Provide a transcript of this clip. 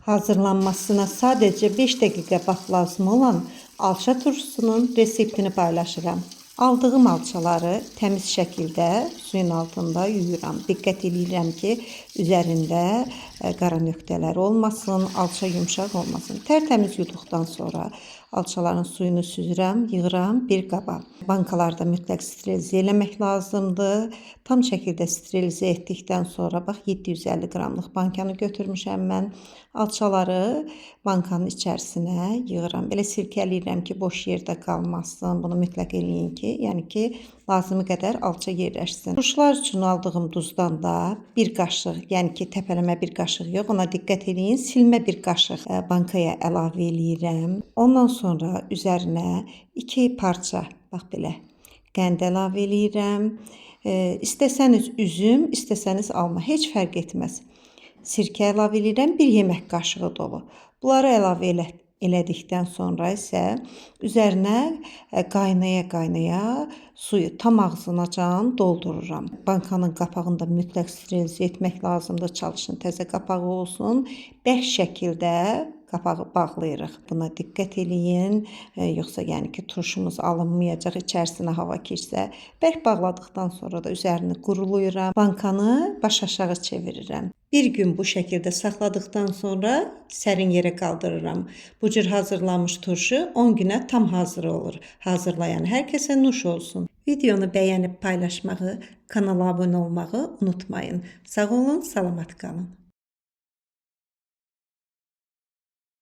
Hazırlanmasına sadəcə 5 dəqiqə vaxt lazım olan alça turşusunun reseptini paylaşıram. Aldığım alçaları təmiz şəkildə suyun altında yuyuram. Diqqət edirəm ki, üzərində qara nöqtələr olmasın, alça yumşaq olmasın. Tərtəmiz yuduqdan sonra alçaların suyunu süzürəm, yığıram bir qaba. Bankalarda mütləq sterilizə eləmək lazımdır. Tam şəkildə sterilizə etdikdən sonra bax 750 qramlıq bankanı götürmüşəm mən. Alçaları bankanın içərisinə yığıram. Belə silkələyirəm ki, boş yerdə qalmasın. Bunu mütləq eləyin ki, yəni ki, lazımi qədər alça yerləşsin. Turşular üçün aldığım duzdan da bir qaşıq, yəni ki, təpələmə bir qaşıq yox, ona diqqət eləyin. Silmə bir qaşıq bankaya əlavə eləyirəm. Ondan sonra üzərinə 2 parça, bax belə, qənd əlavə eləyirəm. İstəsəniz üzüm, istəsəniz alma, heç fərq etməz. Sirkə əlavə eləyirəm, 1 yemək qaşığı dolu. Bunları əlavə elədikdən sonra isə üzərinə qaynaya-qaynaya suyu tam ağzınacan doldururam. Bankanın qapağını da mütləq sterilizə etmək lazımdır. Çalışın təzə qapağı olsun. Bərk şəkildə qapağı bağlayırıq. Buna diqqət eləyin. Yoxsa yəni ki, turşumuz alınmayacaq, içərisinə hava keçsə. Bərk bağladıqdan sonra da üzərini qurulayıram. Bankanı baş aşağı çevirirəm. Bir gün bu şəkildə saxladıqdan sonra sərin yerə qaldırıram. Bu cür hazırlanmış turşu 10 günə tam hazır olur. Hazırlayan hər kəsə nuş olsun. Videonu bəyənib paylaşmağı, kanala abunə olmağı unutmayın. Sağ olun, salamat qalın.